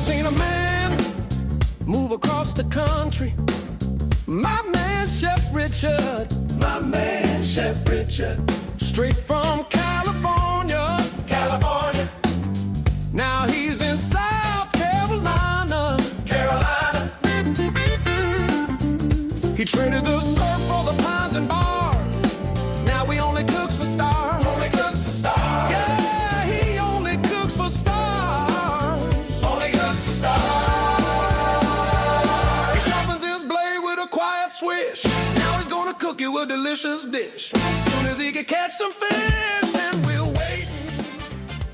seen a man move across the country. My man, Chef Richard. My man, Chef Richard. Straight from California. California. Now he's in South Carolina. Carolina. He traded the surf for the pines and bars. Now he only cooks for stars. Only cooks for stars. Yeah, he only cooks for stars. Only cooks for stars. He sharpens his blade with a quiet swish. Now he's gonna cook you a delicious dish. As soon as he can catch some fish, and we'll wait.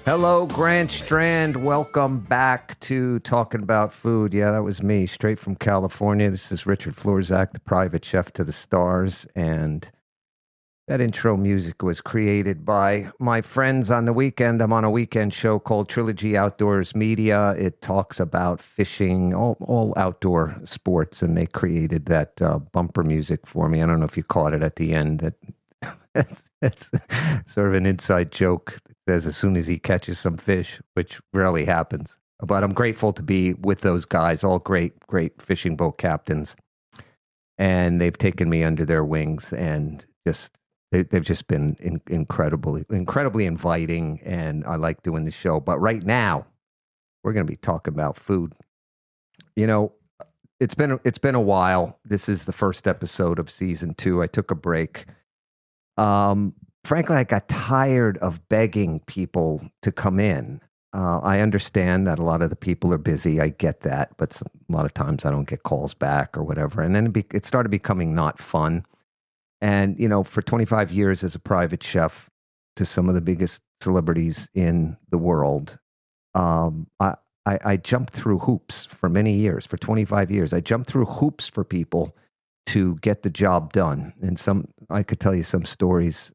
Hello, Grand Strand. Welcome back to Talking About Food. Yeah, that was me, straight from California. This is Richard Florzak, the private chef to the stars. And that intro music was created by my friends on the weekend. I'm on a weekend show called Trilogy Outdoors Media. It talks about fishing, all outdoor sports, and they created that bumper music for me. I don't know if you caught it at the end. That's sort of an inside joke. It says as soon as he catches some fish, which rarely happens. But I'm grateful to be with those guys, all great fishing boat captains. And they've taken me under their wings and they've just been incredibly inviting, and I like doing the show. But right now, we're going to be talking about food. You know, it's been a while. This is the first episode of season 2. I took a break. Frankly, I got tired of begging people to come in. I understand that a lot of the people are busy. I get that, but a lot of times I don't get calls back or whatever. And then it started becoming not fun. And, you know, for 25 years as a private chef to some of the biggest celebrities in the world, I jumped through hoops for many years. For 25 years, I jumped through hoops for people to get the job done. And I could tell you some stories.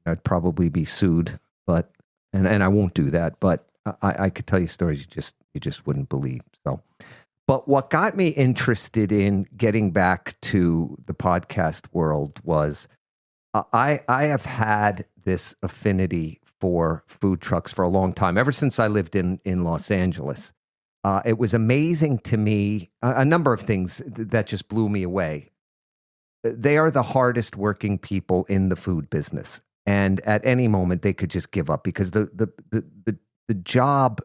I'd probably be sued, but I won't do that. But I could tell you stories you just wouldn't believe. So, but what got me interested in getting back to the podcast world was I have had this affinity for food trucks for a long time, ever since I lived in Los Angeles. It was amazing to me, a number of things that just blew me away. They are the hardest working people in the food business. And at any moment they could just give up because the job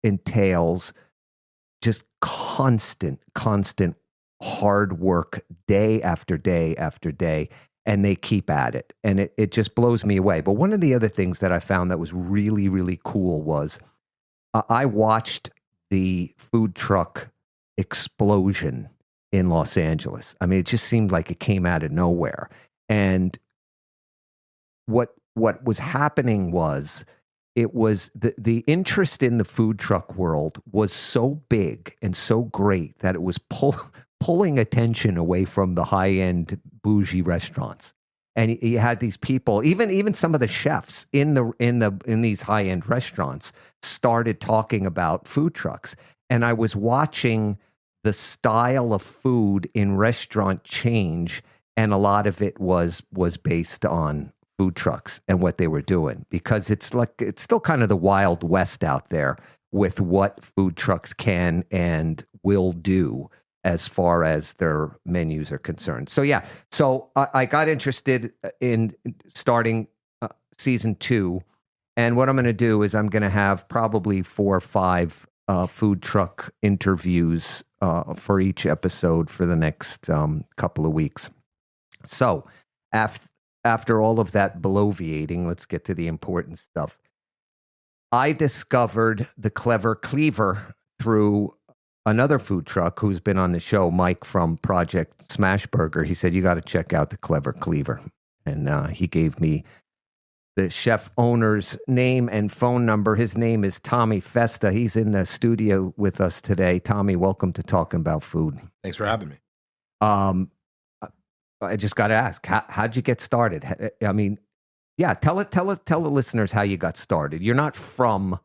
entails just constant hard work day after day after day. And they keep at it. And it just blows me away. But one of the other things that I found that was really, really cool was I watched the food truck explosion in Los Angeles. I mean, it just seemed like it came out of nowhere. And what was happening was it was the interest in the food truck world was so big and so great that it was pulling attention away from the high-end bougie restaurants. And you had these people, even some of the chefs in these high-end restaurants started talking about food trucks. And I was watching the style of food in restaurant change, and a lot of it was based on food trucks and what they were doing, because it's still kind of the Wild West out there with what food trucks can and will do as far as their menus are concerned. So yeah, I got interested in starting season 2, and what I'm going to do is I'm going to have probably 4 or 5 food truck interviews for each episode for the next couple of weeks. So after all of that bloviating, let's get to the important stuff. I discovered the Clever Cleaver through another food truck who's been on the show, Mike from Project Smashburger. He said, you got to check out the Clever Cleaver. And he gave me the chef owner's name and phone number. His name is Tommy Festa. He's in the studio with us today. Tommy, welcome to Talking About Food. Thanks for having me. I just got to ask, how'd you get started? I mean, yeah, tell the listeners how you got started. You're not from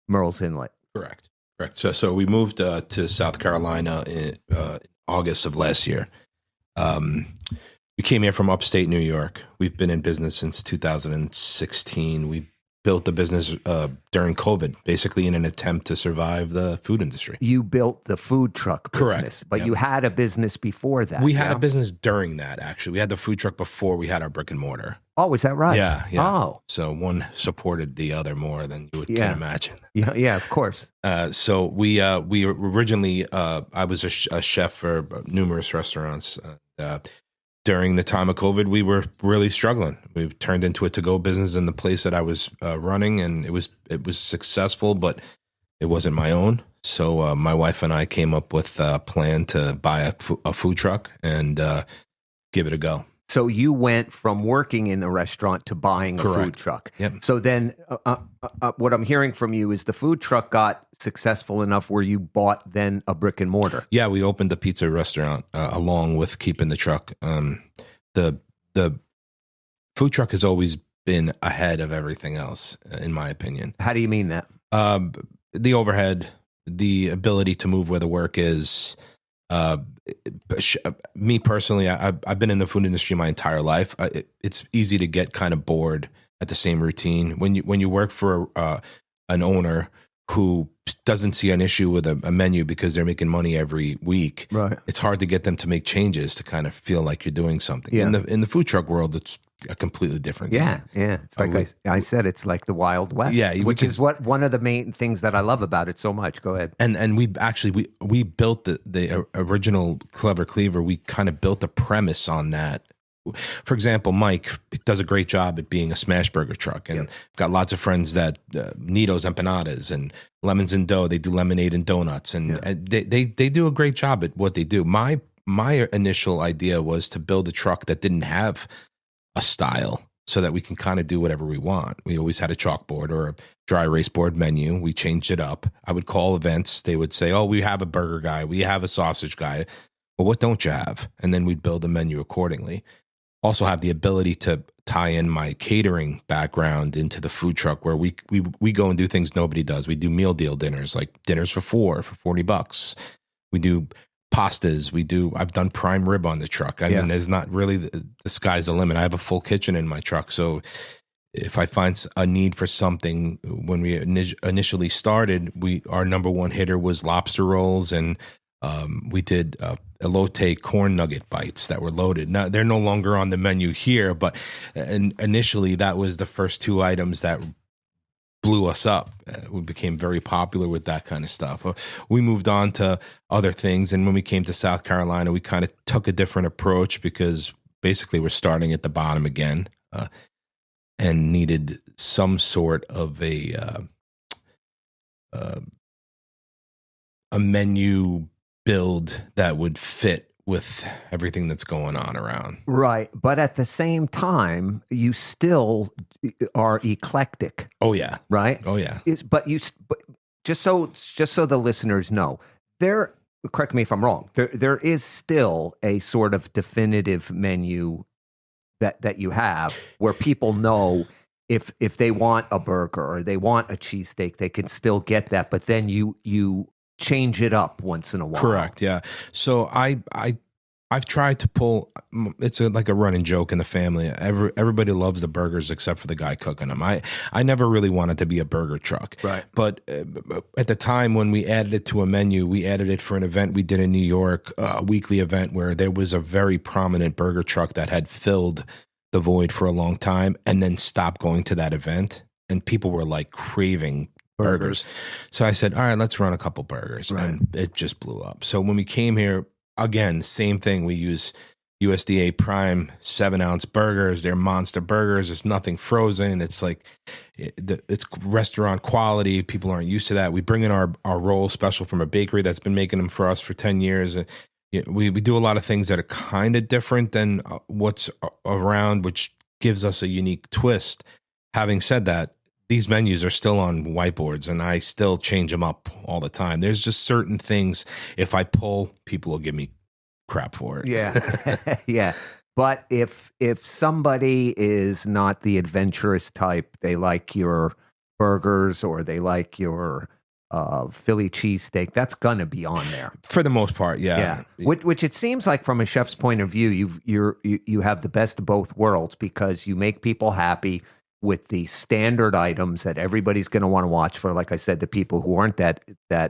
Murrells Inlet. Correct. So we moved to South Carolina in August of last year. We came here from upstate New York. We've been in business since 2016. We built the business during COVID, basically in an attempt to survive the food industry. You built the food truck business, Correct. but Yep. you had a business before that. We had a business during that, actually. We had the food truck before we had our brick and mortar. Oh, is that right? Yeah. Oh, So one supported the other more than you Yeah. can imagine. yeah, of course. So we originally, I was a chef for numerous restaurants. During the time of COVID, we were really struggling. We turned into a to-go business in the place that I was running, and it was successful, but it wasn't my own. So my wife and I came up with a plan to buy a food truck and give it a go. So you went from working in the restaurant to buying a food Correct. truck. Yep. So then what I'm hearing from you is the food truck got successful enough where you bought then a brick and mortar. Yeah, we opened a pizza restaurant along with keeping the truck. The food truck has always been ahead of everything else, in my opinion. How do you mean that? The overhead, the ability to move where the work is. Me personally, I've been in the food industry my entire life. It's easy to get kind of bored at the same routine when you work for an owner who doesn't see an issue with a menu because they're making money every week. Right. It's hard to get them to make changes to kind of feel like you're doing something. Yeah. In the food truck world, it's a completely different Yeah, thing. yeah. It's like I said, it's like the Wild West. Yeah, which is what one of the main things that I love about it so much. Go ahead. And we actually we built the original Clever Cleaver. We kind of built the premise on that. For example, Mike does a great job at being a smash burger truck, and I've got lots of friends that Nito's empanadas and lemons and dough. They do lemonade and donuts, and they do a great job at what they do. My initial idea was to build a truck that didn't have a style, so that we can kind of do whatever we want. We always had a chalkboard or a dry erase board menu. We changed it up. I would call events. They would say, "Oh, we have a burger guy. We have a sausage guy. Well, what don't you have?" And then we'd build a menu accordingly. Also have the ability to tie in my catering background into the food truck, where we go and do things nobody does. We do meal deal dinners, like dinners for $40. We do pastas. I've done prime rib on the truck. I mean, there's not really the sky's the limit. I have a full kitchen in my truck. So if I find a need for something, when we initially started, our number one hitter was lobster rolls, and we did elote corn nugget bites that were loaded. Now they're no longer on the menu here, but initially that was the first two items that blew us up. We became very popular with that kind of stuff. We moved on to other things, and when we came to South Carolina, we kind of took a different approach because basically we're starting at the bottom again, and needed some sort of a menu build that would fit with everything that's going on around. Right. But at the same time, you still are eclectic, Oh yeah. right? Oh yeah. But just so the listeners know, correct me if I'm wrong, there is still a sort of definitive menu that you have where people know if they want a burger or they want a cheesesteak, they can still get that. But then you change it up once in a while. Correct. Yeah. So I've tried to pull. It's like a running joke in the family. Everybody loves the burgers except for the guy cooking them. I never really wanted to be a burger truck. Right. But at the time when we added it to a menu, we added it for an event we did in New York, a weekly event where there was a very prominent burger truck that had filled the void for a long time and then stopped going to that event, and people were like craving burgers. So I said, all right, let's run a couple burgers. Right. And it just blew up. So when we came here, again, same thing. We use USDA Prime 7-ounce burgers. They're monster burgers. There's nothing frozen. It's like, it's restaurant quality. People aren't used to that. We bring in our roll special from a bakery that's been making them for us for 10 years. We do a lot of things that are kind of different than what's around, which gives us a unique twist. Having said that, these menus are still on whiteboards, and I still change them up all the time. There's just certain things, if I pull, people will give me crap for it. Yeah. Yeah. But if somebody is not the adventurous type, they like your burgers or they like your Philly cheesesteak, that's gonna be on there For the most part, yeah. Which it seems like from a chef's point of view, you have the best of both worlds because you make people happy. with the standard items that everybody's going to want to watch for, like I said, the people who aren't that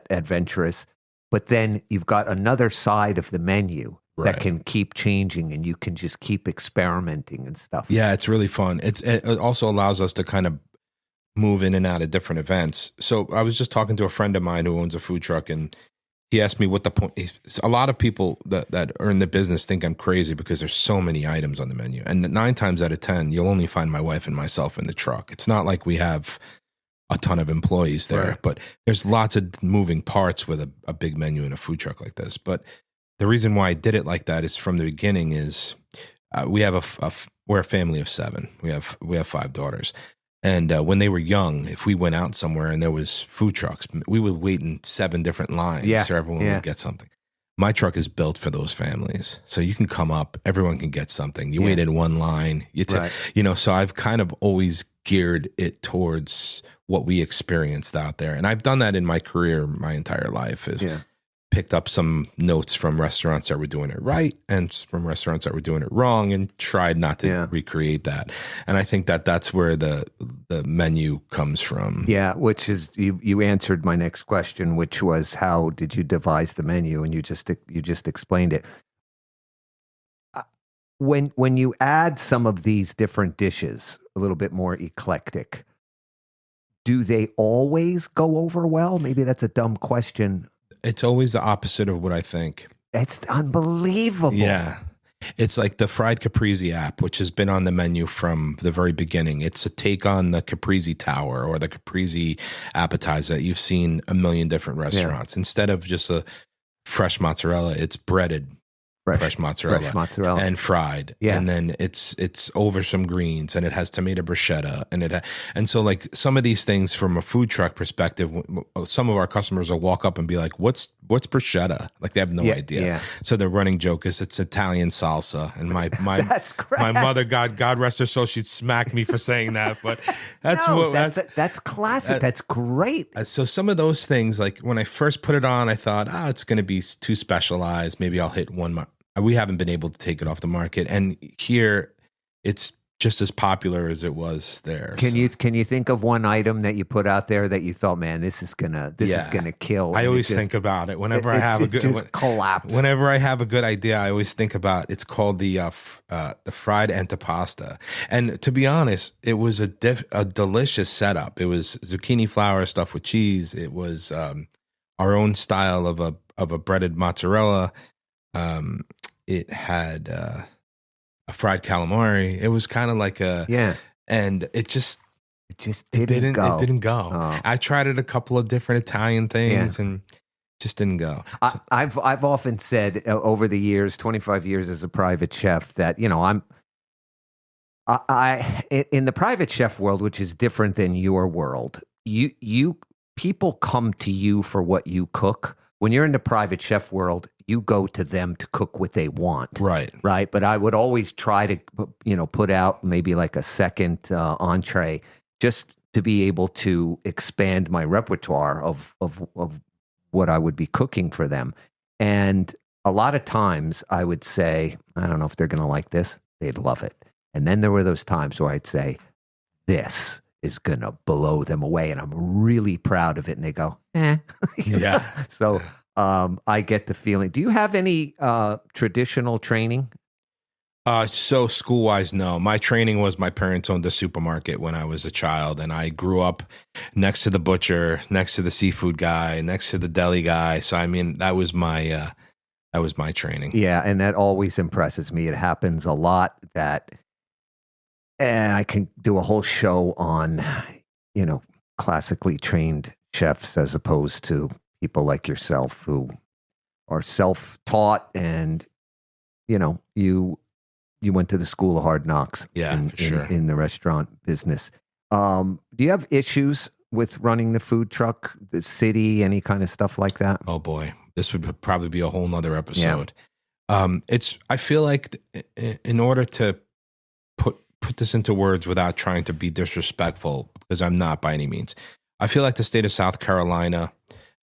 adventurous. But then you've got another side of the menu that can keep changing, and you can just keep experimenting and stuff. Yeah, it's really fun. It also allows us to kind of move in and out of different events. So I was just talking to a friend of mine who owns a food truck, and he asked me what the point is. A lot of people that are in the business think I'm crazy because there's so many items on the menu. And 9 times out of 10, you'll only find my wife and myself in the truck. It's not like we have a ton of employees there, but there's lots of moving parts with a big menu in a food truck like this. But the reason why I did it like that is from the beginning is we have we're a family of 7. We have 5 daughters. And when they were young, if we went out somewhere and there was food trucks, we would wait in 7 different lines so everyone would get something. My truck is built for those families. So you can come up, everyone can get something. You wait in one line, so I've kind of always geared it towards what we experienced out there. And I've done that in my career, my entire life. Picked up some notes from restaurants that were doing it right and from restaurants that were doing it wrong, and tried not to recreate that. And I think that's where the menu comes from. Yeah, which is you answered my next question, which was how did you devise the menu, and you just explained it. When you add some of these different dishes, a little bit more eclectic, do they always go over well? Maybe that's a dumb question. It's always the opposite of what I think. It's unbelievable. Yeah. It's like the fried caprese app, which has been on the menu from the very beginning. It's a take on the caprese tower or the caprese appetizer that you've seen a million different restaurants. Instead of just a fresh mozzarella, it's breaded fresh mozzarella and fried. And then it's over some greens, and it has tomato bruschetta, and so like some of these things from a food truck perspective, some of our customers will walk up and be like, what's bruschetta? Like they have no idea. So the running joke is it's Italian salsa, and my my mother, God rest her soul, she'd smack me for saying that, but that's classic. That's great. So some of those things, like when I first put it on, I thought, it's going to be too specialized. Maybe I'll hit one. We haven't been able to take it off the market, and here it's just as popular as it was there. Can you think of one item that you put out there that you thought, man, this is gonna kill? I always think about it whenever I have a good collapse. Whenever I have a good idea, I always think about. It's called the fried antipasta, and to be honest, it was a delicious setup. It was zucchini flour stuffed with cheese. It was our own style of a breaded mozzarella. It had a fried calamari. It was kind of like and it didn't go. Oh. I tried it a couple of different Italian things and just didn't go. So, I've often said over the years, 25 years as a private chef, that I in the private chef world, which is different than your world, you people come to you for what you cook. When you're in the private chef world, you go to them to cook what they want. Right. But I would always try to, put out maybe like a second entree just to be able to expand my repertoire of what I would be cooking for them. And a lot of times I would say, I don't know if they're going to like this. They'd love it. And then there were those times where I'd say, this is going to blow them away, and I'm really proud of it. And they go, Yeah. So I get the feeling. Do you have any traditional training? So school-wise, no. My training was my parents owned a supermarket when I was a child, and I grew up next to the butcher, next to the seafood guy, next to the deli guy. So, I mean, that was my training. Yeah, and that always impresses me. It happens a lot and I can do a whole show on, classically trained chefs as opposed to people like yourself who are self-taught and, you went to the school of hard knocks for sure. in the restaurant business. Do you have issues with running the food truck, the city, any kind of stuff like that? Oh boy, this would probably be a whole nother episode. Yeah. I feel like in order to put this into words without trying to be disrespectful, because I'm not by any means, I feel like the state of South Carolina,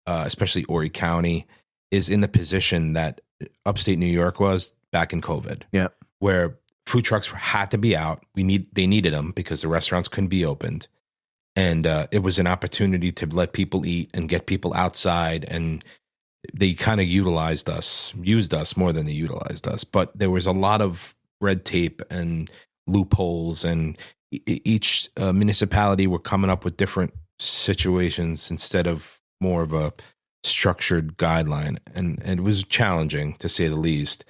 especially Horry County, is in the position that upstate New York was back in COVID. Yeah. Where food trucks had to be out. They needed them because the restaurants couldn't be opened. And it was an opportunity to let people eat and get people outside. And they kind of used us more than they utilized us. But there was a lot of red tape and loopholes, and each municipality were coming up with different situations instead of more of a structured guideline. And it was challenging, to say the least.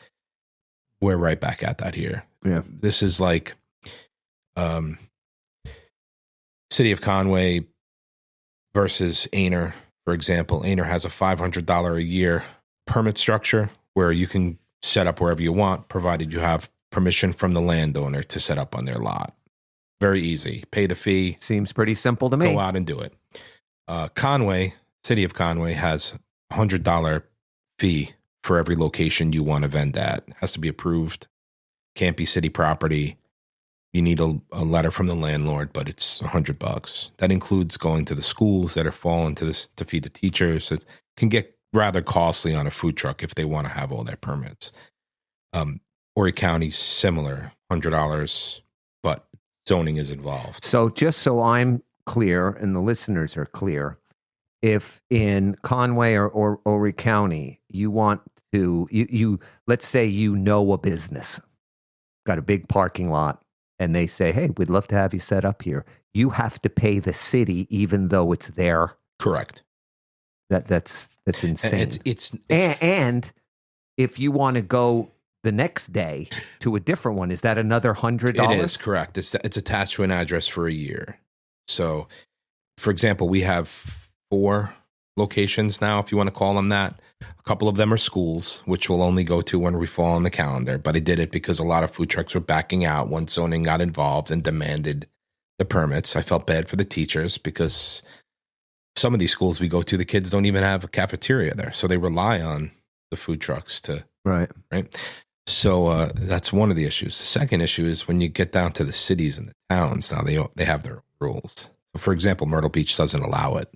We're right back at that here. Yeah. This is like City of Conway versus Aner, for example. Aner has a $500 a year permit structure where you can set up wherever you want, provided you have permission from the landowner to set up on their lot. Very easy. Pay the fee. Seems pretty simple to me. Go out and do it. Conway, City of Conway, has a $100 fee for every location you want to vend at. It has to be approved. Can't be city property. You need a letter from the landlord, but it's $100. That includes going to the schools that are falling to this to feed the teachers. It can get rather costly on a food truck if they want to have all their permits. Horry County's similar, $100, but zoning is involved. So just so I'm clear and the listeners are clear, if in Conway or Horry County you want to, you let's say you know a business, got a big parking lot, and they say, hey, we'd love to have you set up here. You have to pay the city even though it's there. Correct. That's insane. And and if you want to go the next day to a different one, is that another $100? It is, correct. It's attached to an address for a year. So, for example, we have 4 locations now, if you want to call them that. A couple of them are schools, which we'll only go to when we fall on the calendar. But I did it because a lot of food trucks were backing out once zoning got involved and demanded the permits. I felt bad for the teachers because some of these schools we go to, the kids don't even have a cafeteria there. So they rely on the food trucks to... Right. So that's one of the issues. The second issue is when you get down to the cities and the towns, now they have their own rules. So for example, Myrtle Beach doesn't allow it.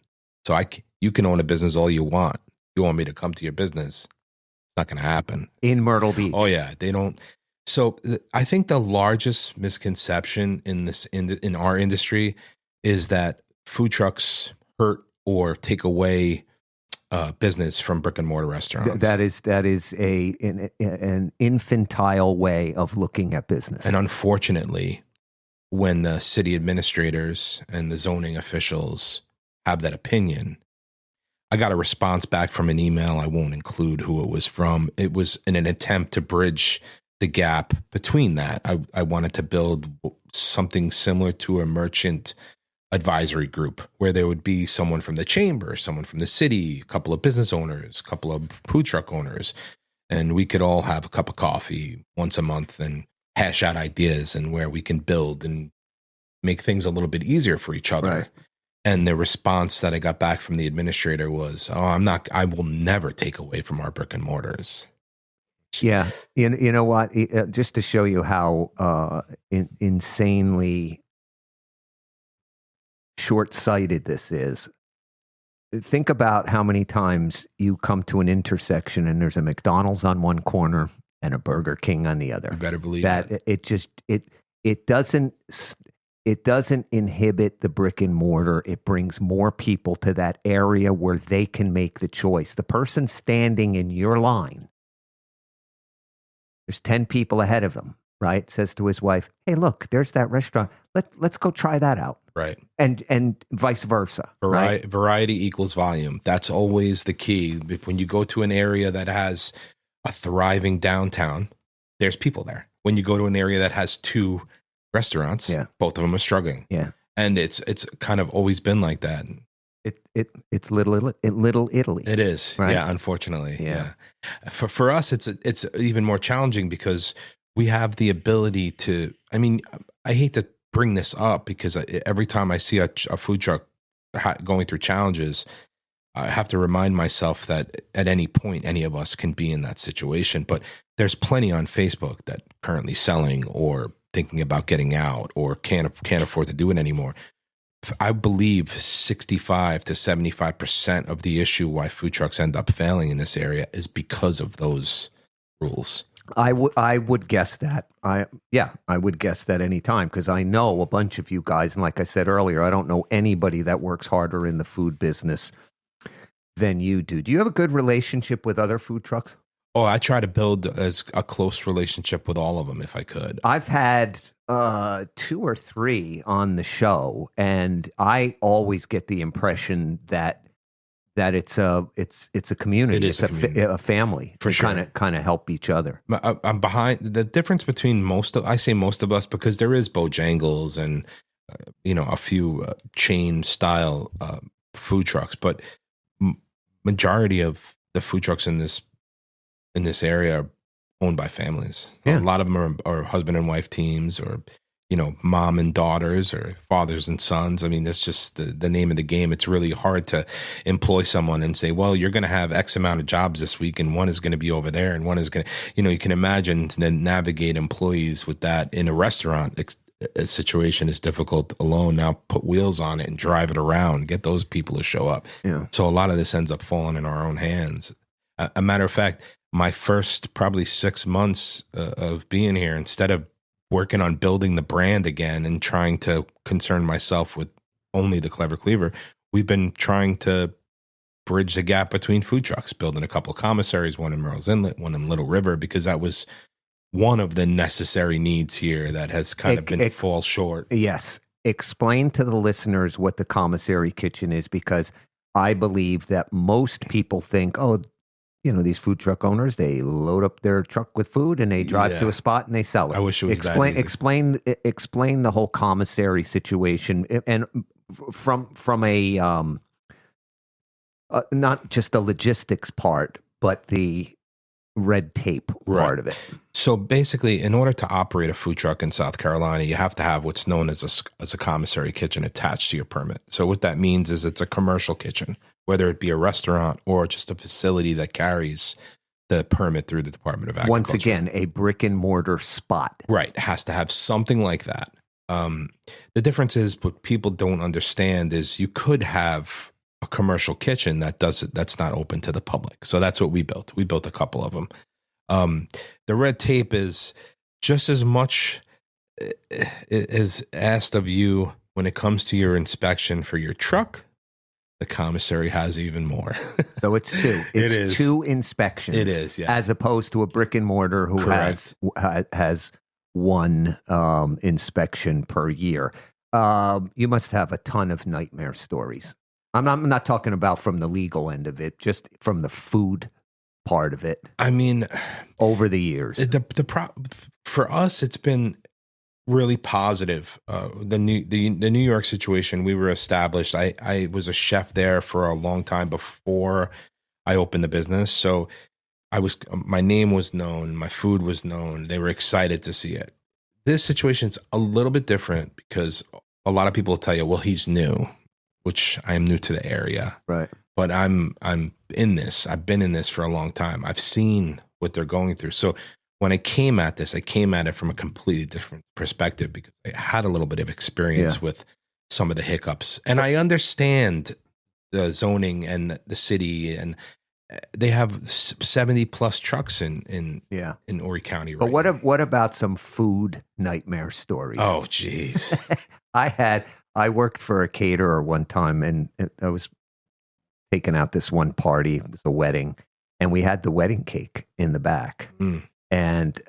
So you can own a business all you want. You want me to come to your business? It's not going to happen. In Myrtle Beach. Oh yeah, they don't. So I think the largest misconception in our industry is that food trucks hurt or take away business from brick and mortar restaurants. That is an infantile way of looking at business. And unfortunately, when the city administrators and the zoning officials have that opinion, I got a response back from an email. I won't include who it was from. It was in an attempt to bridge the gap between that. I wanted to build something similar to a merchant advisory group where there would be someone from the chamber, someone from the city, a couple of business owners, a couple of food truck owners, and we could all have a cup of coffee once a month and hash out ideas and where we can build and make things a little bit easier for each other. Right. And the response that I got back from the administrator was, I will never take away from our brick and mortars. Yeah. You know what? Just to show you how insanely short-sighted this is, think about how many times you come to an intersection and there's a McDonald's on one corner and a Burger King on the other. You better believe that. It doesn't inhibit the brick and mortar. It brings more people to that area where they can make the choice. The person standing in your line, there's 10 people ahead of him, right? Says to his wife, hey, look, there's that restaurant. Let's go try that out. Right. And vice versa. Right? Variety equals volume. That's always the key. When you go to an area that has a thriving downtown, there's people there. When you go to an area that has 2 restaurants, both of them are struggling. Yeah. And it's kind of always been like that. It's little Italy. It is. Right? Yeah, unfortunately. Yeah. For us, it's even more challenging because we have the ability to, I hate to bring this up because every time I see a food truck going through challenges, I have to remind myself that at any point, any of us can be in that situation. But there's plenty on Facebook that currently selling or thinking about getting out or can't afford to do it anymore. I believe 65 to 75% of the issue why food trucks end up failing in this area is because of those rules. I would guess that. I would guess that any time because I know a bunch of you guys, and like I said earlier, I don't know anybody that works harder in the food business than you do. Do you have a good relationship with other food trucks? Oh, I try to build as a close relationship with all of them if I could. I've had 2 or 3 on the show, and I always get the impression that it's a community. It is it's a community. a family. For sure. Kind of help each other. I'm behind the difference between most of us because there is Bojangles and a few chain style food trucks, but majority of the food trucks in this area are owned by families. Yeah. A lot of them are husband and wife teams, or mom and daughters, or fathers and sons. I mean, that's just the name of the game. It's really hard to employ someone and say, well, you're going to have X amount of jobs this week, and one is going to be over there, and one is going to, you can imagine to navigate employees with that in a restaurant. A situation is difficult alone. Now put wheels on it and drive it around, get those people to show up. Yeah. So a lot of this ends up falling in our own hands. A matter of fact, my first probably 6 months of being here, instead of working on building the brand again and trying to concern myself with only the Clever Cleaver, we've been trying to bridge the gap between food trucks, building a couple of commissaries, one in Merle's Inlet, one in Little River, because that was one of the necessary needs here that has kind of been fall short. Yes. Explain to the listeners what the commissary kitchen is, because I believe that most people think, these food truck owners, they load up their truck with food and they drive to a spot and they sell it. I wish it was that easy. Explain the whole commissary situation, and from a not just a logistics part, but the red tape part of it. So basically, in order to operate a food truck in South Carolina, you have to have what's known as a commissary kitchen attached to your permit. So what that means is it's a commercial kitchen, whether it be a restaurant or just a facility that carries the permit through the Department of Agriculture. Once again, a brick and mortar spot. Right. It has to have something like that. The difference is what people don't understand is you could have a commercial kitchen that's not open to the public. So that's what we built. We built a couple of them. The red tape is just as much is asked of you when it comes to your inspection for your truck. The commissary has even more. So it's 2. It's It is. 2 inspections. It is, yeah. As opposed to a brick and mortar who Correct. has one inspection per year. You must have a ton of nightmare stories. I'm not talking about from the legal end of it, just from the food part of it. I mean, over the years, for us, it's been really positive. The New York situation, we were established. I was a chef there for a long time before I opened the business. So my name was known, my food was known. They were excited to see it. This situation's a little bit different because a lot of people will tell you, well, he's new, which I am new to the area. Right. But I'm in this. I've been in this for a long time. I've seen what they're going through. So when I came at this, I came at it from a completely different perspective because I had a little bit of experience with some of the hiccups. And I understand the zoning and the city, and they have 70 plus trucks in Horry County. But what about some food nightmare stories? Oh, geez. I worked for a caterer one time, and I was taking out this one party. It was a wedding, and we had the wedding cake in the back. And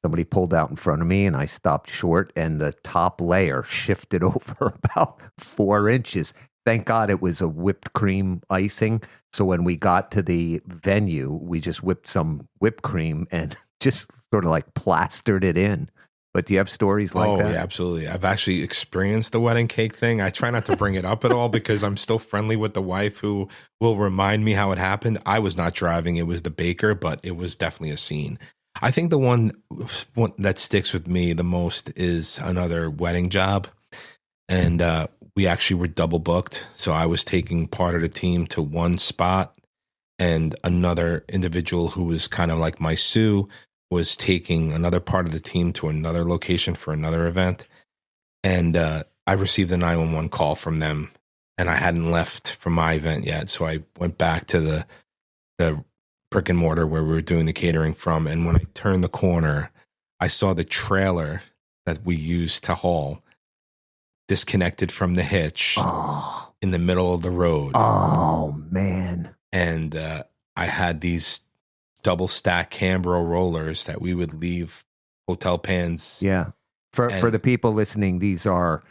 somebody pulled out in front of me, and I stopped short, and the top layer shifted over about 4 inches. Thank God it was a whipped cream icing. So when we got to the venue, we just whipped some whipped cream and just sort of like plastered it in. But do you have stories like that? Oh, yeah, absolutely. I've actually experienced the wedding cake thing. I try not to bring it up at all because I'm still friendly with the wife who will remind me how it happened. I was not driving. It was the baker, but it was definitely a scene. I think the one that sticks with me the most is another wedding job. And we actually were double booked. So I was taking part of the team to one spot, and another individual who was kind of like my Sue was taking another part of the team to another location for another event. And I received a 911 call from them, and I hadn't left from my event yet. So I went back to the brick and mortar where we were doing the catering from. And when I turned the corner, I saw the trailer that we used to haul disconnected from the hitch in the middle of the road. Oh, man. And I had these double stack Cambro rollers that we would leave hotel pans. Yeah. For the people listening, these are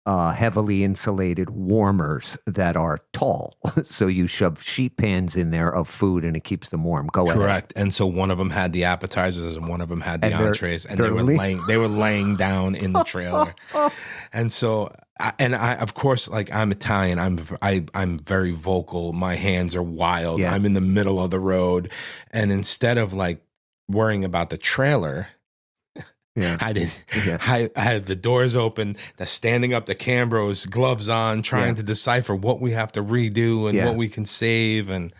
heavily insulated warmers that are tall. So you shove sheet pans in there of food and it keeps them warm. Go ahead. Correct. And so one of them had the appetizers and one of them had the entrees, and they were laying down in the trailer. And so I of course, like, I'm Italian, I'm very vocal, my hands are wild. Yeah. I'm in the middle of the road, and instead of like worrying about the trailer, Yeah. I had the doors open, standing up the Cambros, gloves on, trying to decipher what we have to redo and what we can save, and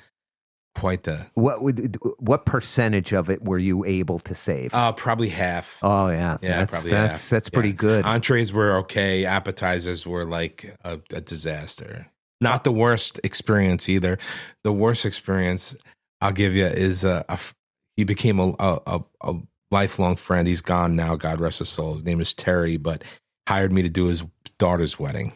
quite the what percentage of it were you able to save? Probably half. Oh yeah, probably half. That's pretty good. Entrees were okay. Appetizers were like a disaster. Not the worst experience either. The worst experience I'll give you is he became a lifelong friend. He's gone now, God rest his soul. His name is Terry, but hired me to do his daughter's wedding.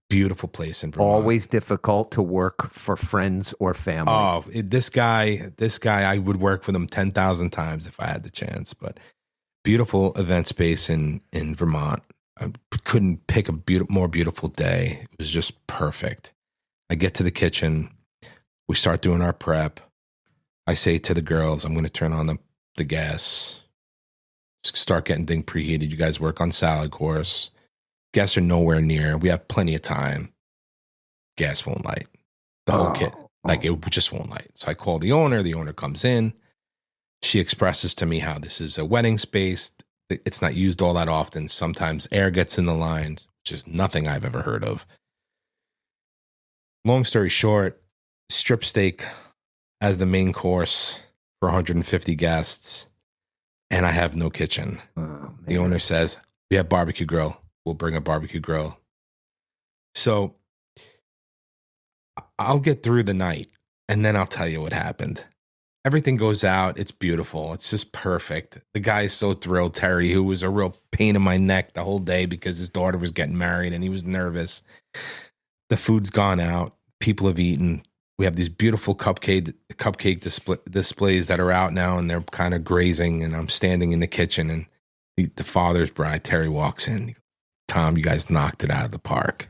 Beautiful place in Vermont. Always difficult to work for friends or family. Oh, this guy, I would work for them 10,000 times if I had the chance. But beautiful event space in Vermont. I couldn't pick a more beautiful day. It was just perfect. I get to the kitchen. We start doing our prep. I say to the girls, I'm going to turn on the gas, start getting things preheated. You guys work on salad course. Guests are nowhere near. We have plenty of time. Gas won't light. The whole kit. Like, it just won't light. So I call the owner. The owner comes in. She expresses to me how this is a wedding space. It's not used all that often. Sometimes air gets in the lines, which is nothing I've ever heard of. Long story short, strip steak as the main course for 150 guests, and I have no kitchen. The owner says, we have barbecue grill. We'll bring a barbecue grill. So I'll get through the night, and then I'll tell you what happened. Everything goes out. It's beautiful. It's just perfect. The guy is so thrilled, Terry, who was a real pain in my neck the whole day because his daughter was getting married, and he was nervous. The food's gone out. People have eaten. We have these beautiful cupcake displays that are out now, and they're kind of grazing, and I'm standing in the kitchen, and the father's bride, Terry, walks in. He goes, Tom, you guys knocked it out of the park.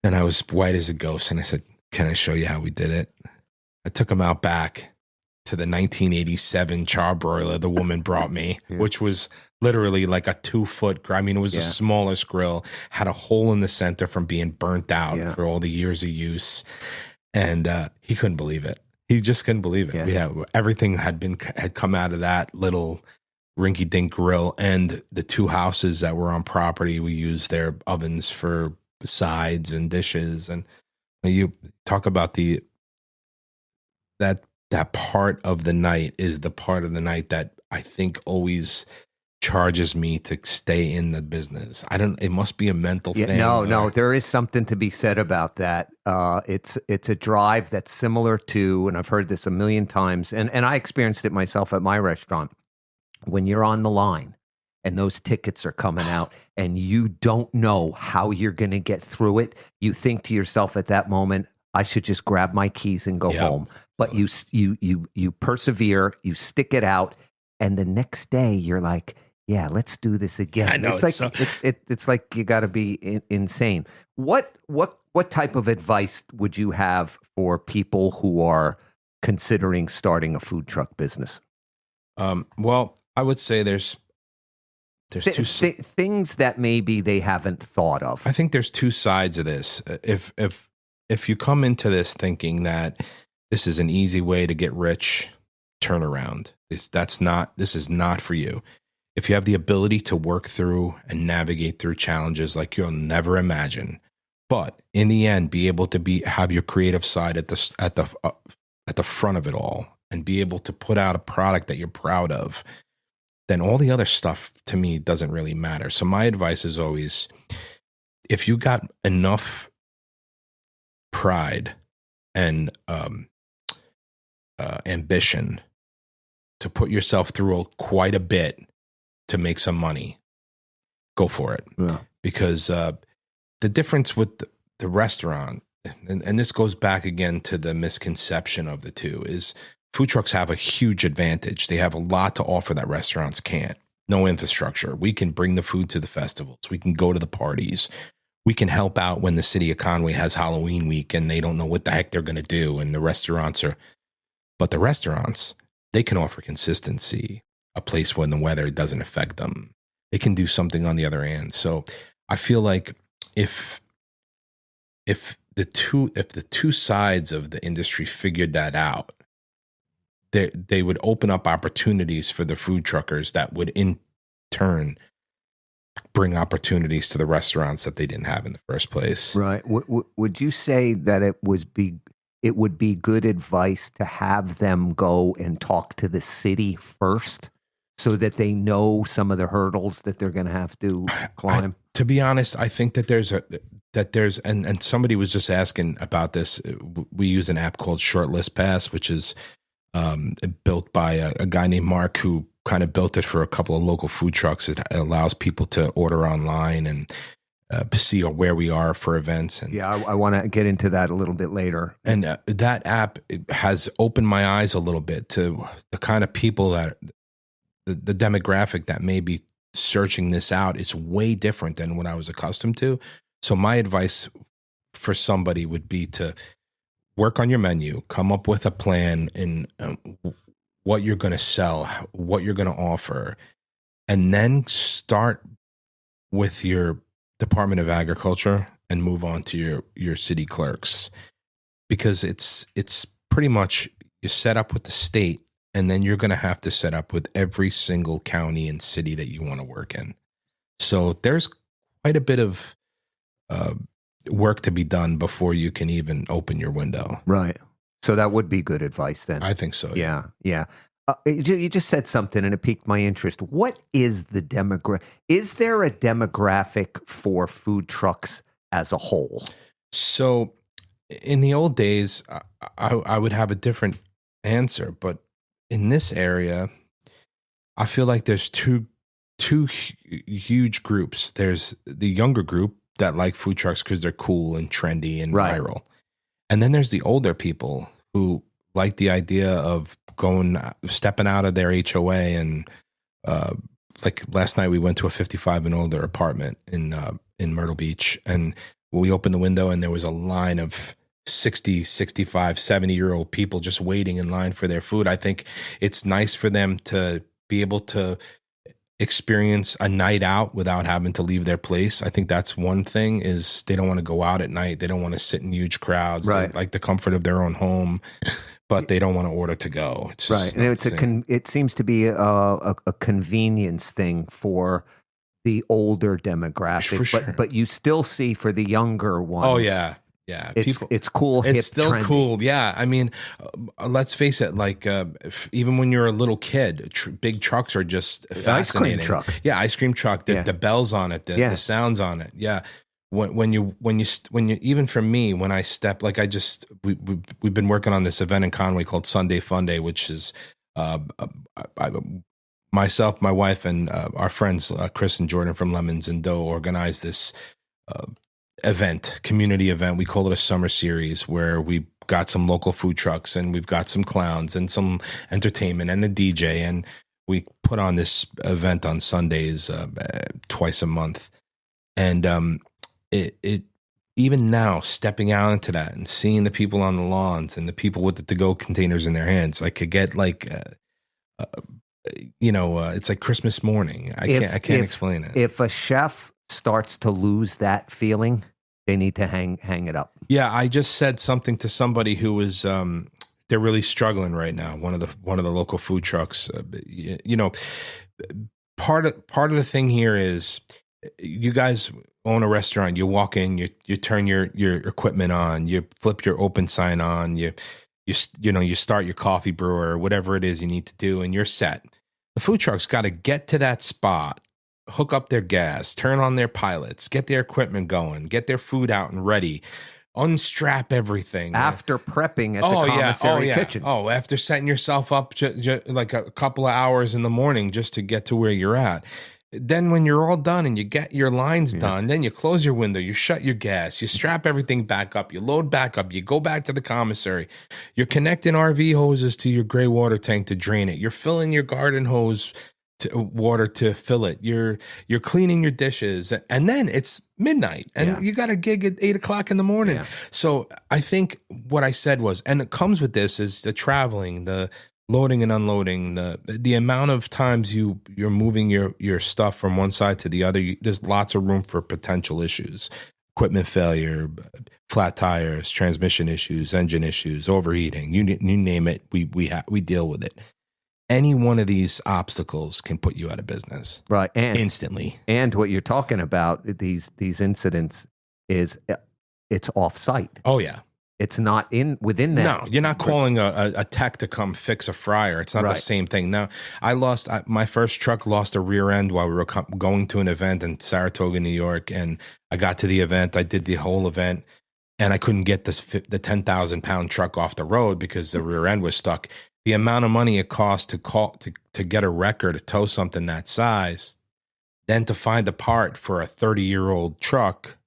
And I was white as a ghost, and I said, can I show you how we did it? I took him out back to the 1987 charbroiler the woman brought me, which was literally like a 2-foot grill. I mean, it was the smallest grill, had a hole in the center from being burnt out for all the years of use. And he couldn't believe it. He just couldn't believe it. Everything had come out of that little rinky-dink grill, and the 2 houses that were on property, we used their ovens for sides and dishes. And you talk about that part of the night is the part of the night that I think always charges me to stay in the business. It must be a mental thing. No, there is something to be said about that. It's a drive that's similar to, and I've heard this a million times, and I experienced it myself at my restaurant. When you're on the line and those tickets are coming out and you don't know how you're going to get through it, you think to yourself at that moment, I should just grab my keys and go home. But you persevere, you stick it out, and the next day you're like, yeah, let's do this again. I know, it's like you got to be insane. What type of advice would you have for people who are considering starting a food truck business? Well, I would say there's things that maybe they haven't thought of. I think there's 2 sides of this. If you come into this thinking that this is an easy way to get rich, turn around. This is not for you. If you have the ability to work through and navigate through challenges like you'll never imagine, but in the end, be able to have your creative side at the front of it all, and be able to put out a product that you're proud of, then all the other stuff to me doesn't really matter. So my advice is always, if you got enough pride and ambition to put yourself through quite a bit to make some money, go for it. Yeah. Because the difference with the restaurant, and this goes back again to the misconception of the two, is food trucks have a huge advantage. They have a lot to offer that restaurants can't. No infrastructure. We can bring the food to the festivals. We can go to the parties. We can help out when the city of Conway has Halloween week and they don't know what the heck they're going to do. And the restaurants, they can offer consistency, a place when the weather doesn't affect them. They can do something on the other end. So I feel like if the two sides of the industry figured that out, they would open up opportunities for the food truckers that would in turn bring opportunities to the restaurants that they didn't have in the first place. Right. Would you say that it would be good advice to have them go and talk to the city first so that they know some of the hurdles that they're going to have to climb? To be honest, I think that there's and somebody was just asking about this. We use an app called Shortlist Pass, which is built by a guy named Mark, who kind of built it for a couple of local food trucks. It allows people to order online and see where we are for events. And yeah, I want to get into that a little bit later. And that app has opened my eyes a little bit to the kind of people that the demographic that may be searching this out is way different than what I was accustomed to. So my advice for somebody would be to work on your menu, come up with a plan in what you're going to sell, what you're going to offer, and then start with your Department of Agriculture and move on to your city clerks, because it's pretty much you set up with the state, and then you're going to have to set up with every single county and city that you want to work in. So there's quite a bit of work to be done before you can even open your window. Right. So that would be good advice then. I think so. Yeah. You just said something and it piqued my interest. What is the demographic? Is there a demographic for food trucks as a whole? So in the old days, I would have a different answer, but in this area, I feel like there's two huge groups. There's the younger group that like food trucks because they're cool and trendy and viral. And then there's the older people who like the idea of stepping out of their HOA. And like last night, we went to a 55 and older apartment in Myrtle Beach. And we opened the window and there was a line of 60, 65, 70-year-old people just waiting in line for their food. I think it's nice for them to be able to experience a night out without having to leave their place. I think that's one thing, is they don't want to go out at night. They don't want to sit in huge crowds. Right. They like the comfort of their own home, but they don't want to order to go. It's right. And it seems to be a convenience thing for the older demographic, For sure. but you still see for the younger ones. Oh yeah. Yeah, it's cool. It's hip, still trendy. cool. Yeah, I mean, let's face it. Like even when you're a little kid, big trucks are just fascinating. Ice cream truck. Yeah, ice cream truck. The bells on it, the sounds on it. Yeah, when you even for me, when I step, like we've been working on this event in Conway called Sunday Fun Day, which is myself, my wife, and our friends Chris and Jordan from Lemons and Dough organized this community event. We call it a summer series, where we got some local food trucks and we've got some clowns and some entertainment and a DJ, and we put on this event on Sundays twice a month. And it even now, stepping out into that and seeing the people on the lawns and the people with the to-go containers in their hands, I could get like it's like Christmas morning. I can't explain it. If a chef starts to lose that feeling, they need to hang it up. Yeah, I just said something to somebody who was they're really struggling right now. One of the local food trucks. Part of the thing here is, you guys own a restaurant. You walk in, you turn your equipment on, you flip your open sign on, you start your coffee brewer or whatever it is you need to do, and you're set. The food truck's got to get to that spot, hook up their gas, turn on their pilots, get their equipment going, get their food out and ready. unstrap everything. After prepping at the commissary kitchen. Oh, after setting yourself up like a couple of hours in the morning just to get to where you're at. Then when you're all done and you get your lines done, then you close your window, you shut your gas, you strap everything back up, you load back up, you go back to the commissary. You're connecting RV hoses to your gray water tank to drain it. You're filling your garden hose water to fill it. You're cleaning your dishes, and then it's midnight and you got a gig at 8 o'clock in the morning. Yeah. So I think what I said was, and it comes with this, is the traveling, the loading and unloading, the amount of times you're moving your stuff from one side to the other. There's lots of room for potential issues, equipment failure, flat tires, transmission issues, engine issues, overheating, you name it. We deal with it. Any one of these obstacles can put you out of business, right? And instantly. And what you're talking about, these incidents, is it's off-site. Oh yeah, it's not within that. No, you're not calling a tech to come fix a fryer. It's not the same thing. Now, my first truck lost a rear end while we were going to an event in Saratoga, New York, and I got to the event. I did the whole event, and I couldn't get the 10,000-pound truck off the road because the rear end was stuck. The amount of money it costs to get a wrecker to tow something that size, then to find a part for a 30-year-old truck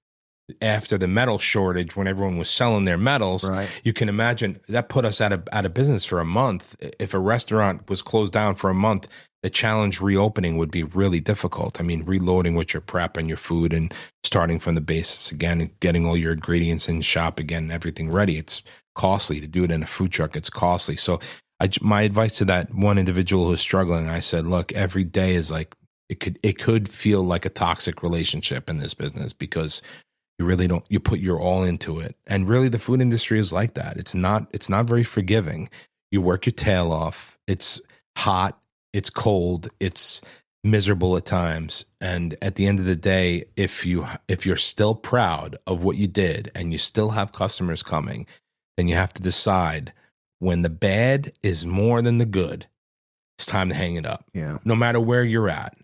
after the metal shortage when everyone was selling their metals, you can imagine that put us out of business for a month. If a restaurant was closed down for a month, the challenge reopening would be really difficult. I mean, reloading with your prep and your food and starting from the basis again and getting all your ingredients in shop again, everything ready. It's costly to do it in a food truck. It's costly. So my advice to that one individual who's struggling, I said, look, every day is like, it could feel like a toxic relationship in this business because you really don't, you put your all into it. And really the food industry is like that. It's not very forgiving. You work your tail off. It's hot. It's cold. It's miserable at times. And at the end of the day, if you're still proud of what you did and you still have customers coming, then you have to decide when the bad is more than the good, it's time to hang it up. Yeah. No matter where you're at.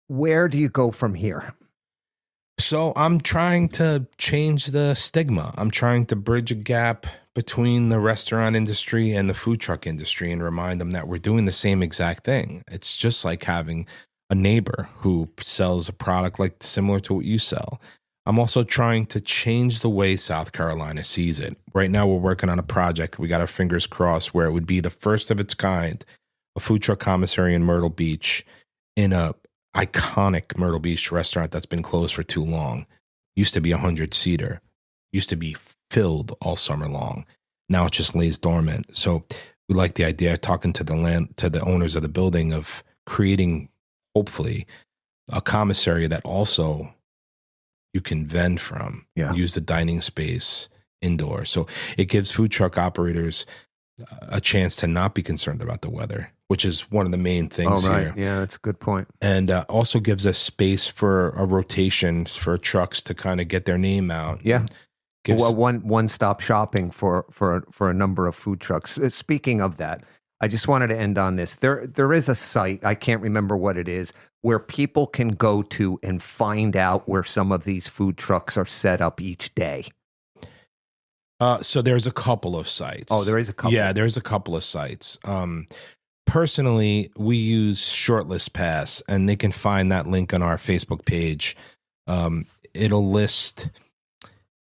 Where do you go from here? So I'm trying to change the stigma. I'm trying to bridge a gap between the restaurant industry and the food truck industry and remind them that we're doing the same exact thing. It's just like having a neighbor who sells a product like similar to what you sell. I'm also trying to change the way South Carolina sees it. Right now, we're working on a project. We got our fingers crossed where it would be the first of its kind, a food truck commissary in Myrtle Beach in a iconic Myrtle Beach restaurant that's been closed for too long. Used to be 100-seater. Used to be filled all summer long. Now it just lays dormant. So we like the idea of talking to the owners of the building of creating, hopefully, a commissary that also you can vend from, use the dining space indoor. So it gives food truck operators a chance to not be concerned about the weather, which is one of the main things here. Yeah, that's a good point. And also gives us space for a rotation for trucks to kind of get their name out. Yeah. Well, one-stop shopping for a number of food trucks. Speaking of that, I just wanted to end on this. There is a site, I can't remember what it is, where people can go to and find out where some of these food trucks are set up each day. So there's a couple of sites. Oh, there is a couple. Yeah, there's a couple of sites. Personally, we use Shortlist Pass, and they can find that link on our Facebook page. It'll list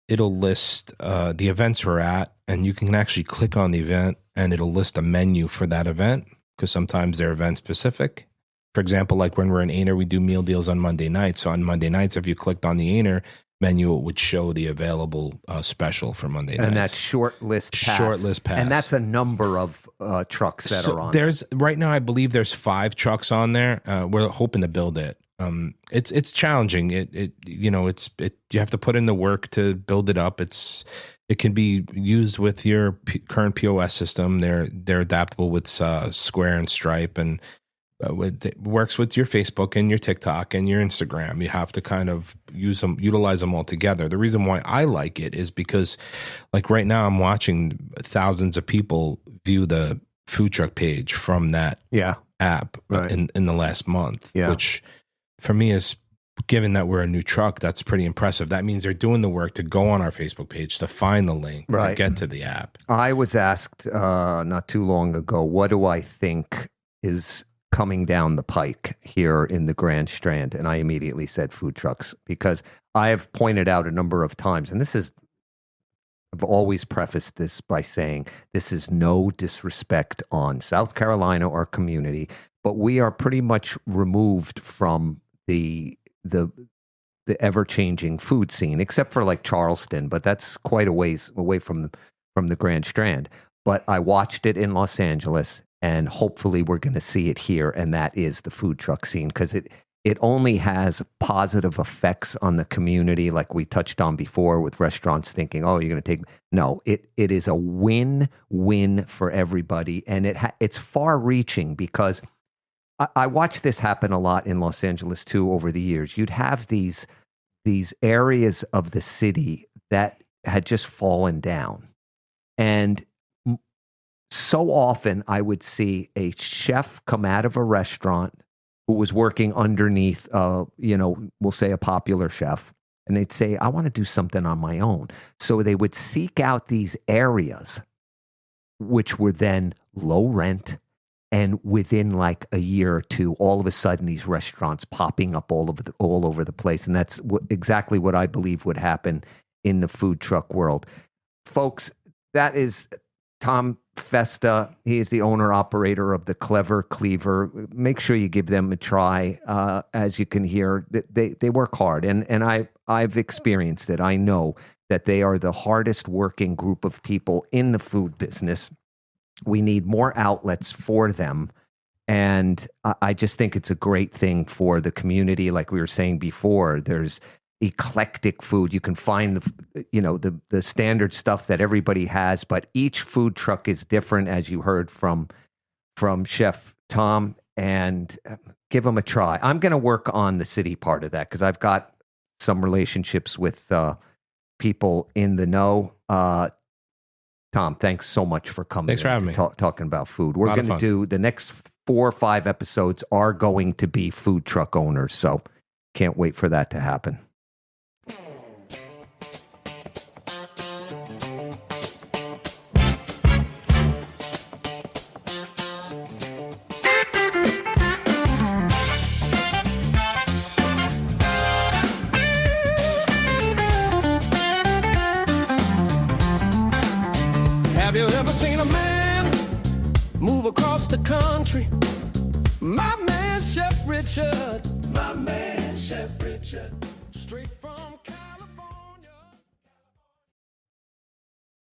the events we're at, and you can actually click on the event, and it'll list a menu for that event because sometimes they're event specific. For example, like when we're in Aner, we do meal deals on Monday nights. So on Monday nights, if you clicked on the Aner menu, it would show the available special for Monday nights. And that's Shortlist Pass. Shortlist Pass. And that's a number of trucks that are on. Right now, I believe there's 5 trucks on there. We're hoping to build it. It's challenging. You have to put in the work to build it up. It can be used with your current POS system. They're adaptable with Square and Stripe, and it works with your Facebook and your TikTok and your Instagram. You have to kind of utilize them all together. The reason why I like it is because, like right now, I'm watching thousands of people view the food truck page from that app in the last month, which for me is given that we're a new truck, that's pretty impressive. That means they're doing the work to go on our Facebook page, to find the link, to Right. get to the app. I was asked not too long ago, what do I think is coming down the pike here in the Grand Strand? And I immediately said food trucks, because I have pointed out a number of times, and I've always prefaced this by saying this is no disrespect on South Carolina or community, but we are pretty much removed from the ever-changing food scene, except for like Charleston, but that's quite a ways away from the Grand Strand. But I watched it in Los Angeles, and hopefully we're going to see it here, and that is the food truck scene, because it only has positive effects on the community, like we touched on before with restaurants thinking, oh, you're going to take... No, it is a win-win for everybody, and it's far-reaching, because I watched this happen a lot in Los Angeles too over the years. You'd have these areas of the city that had just fallen down, and so often I would see a chef come out of a restaurant who was working underneath, we'll say a popular chef, and they'd say, I want to do something on my own. So they would seek out these areas, which were then low rent, and within like a year or two, all of a sudden, these restaurants popping up all over the place. And that's exactly what I believe would happen in the food truck world. Folks, that is Tom Festa. He is the owner-operator of the Clever Cleaver. Make sure you give them a try. As you can hear, they work hard. And I've experienced it. I know that they are the hardest working group of people in the food business. We need more outlets for them. And I just think it's a great thing for the community. Like we were saying before, there's eclectic food. You can find the standard stuff that everybody has, but each food truck is different, as you heard from Chef Tom, and give them a try. I'm going to work on the city part of that, because I've got some relationships with people in the know. Tom, thanks so much for coming. Thanks for having me. Talking about food. We're going to do the next 4 or 5 episodes are going to be food truck owners. So can't wait for that to happen. Have you ever seen a man move across the country? My man, Chef Richard. My man, Chef Richard. Straight